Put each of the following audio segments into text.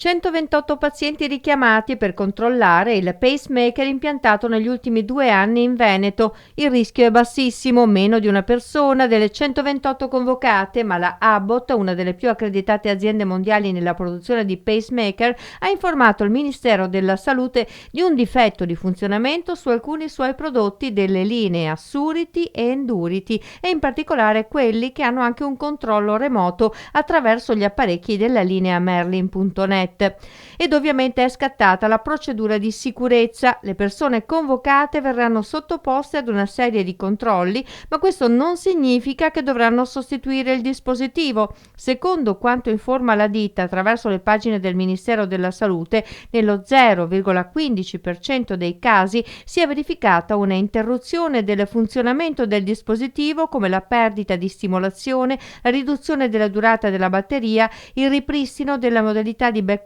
128 pazienti richiamati per controllare il pacemaker impiantato negli ultimi 2 anni in Veneto. Il rischio è bassissimo, meno di una persona delle 128 convocate, ma la Abbott, una delle più accreditate aziende mondiali nella produzione di pacemaker, ha informato il Ministero della Salute di un difetto di funzionamento su alcuni suoi prodotti delle linee Assurity e Endurity, e in particolare quelli che hanno anche un controllo remoto attraverso gli apparecchi della linea Merlin.net. Ed ovviamente è scattata la procedura di sicurezza. Le persone convocate verranno sottoposte ad una serie di controlli, ma questo non significa che dovranno sostituire il dispositivo. Secondo quanto informa la ditta attraverso le pagine del Ministero della Salute, nello 0,15% dei casi si è verificata una interruzione del funzionamento del dispositivo, come la perdita di stimolazione, la riduzione della durata della batteria, il ripristino della modalità di backup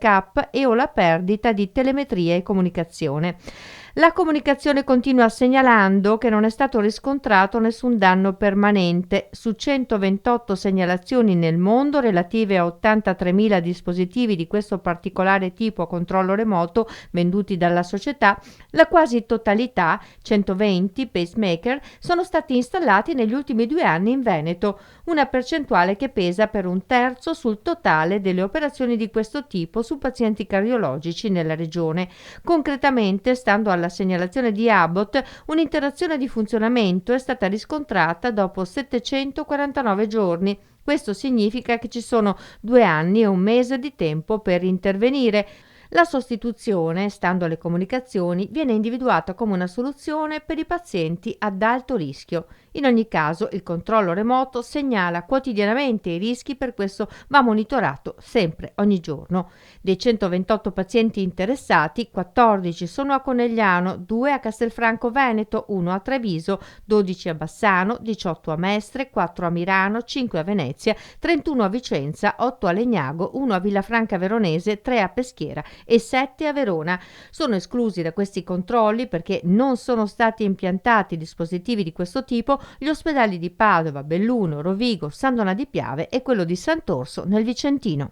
e o la perdita di telemetria e comunicazione. La comunicazione continua segnalando che non è stato riscontrato nessun danno permanente. Su 128 segnalazioni nel mondo relative a 83.000 dispositivi di questo particolare tipo a controllo remoto venduti dalla società, la quasi totalità, 120 pacemaker, sono stati installati negli ultimi 2 anni in Veneto, una percentuale che pesa per un terzo sul totale delle operazioni di questo tipo su pazienti cardiologici nella regione. Concretamente, stando alla segnalazione di Abbott, un'interazione di funzionamento è stata riscontrata dopo 749 giorni. Questo significa che ci sono 2 anni e un mese di tempo per intervenire. La sostituzione, stando alle comunicazioni, viene individuata come una soluzione per i pazienti ad alto rischio. In ogni caso, il controllo remoto segnala quotidianamente i rischi, per questo va monitorato sempre, ogni giorno. Dei 128 pazienti interessati, 14 sono a Conegliano, 2 a Castelfranco Veneto, 1 a Treviso, 12 a Bassano, 18 a Mestre, 4 a Mirano, 5 a Venezia, 31 a Vicenza, 8 a Legnago, 1 a Villafranca Veronese, 3 a Peschiera e 7 a Verona. Sono esclusi da questi controlli, perché non sono stati impiantati dispositivi di questo tipo, gli ospedali di Padova, Belluno, Rovigo, San Donà di Piave e quello di Sant'Orso nel Vicentino.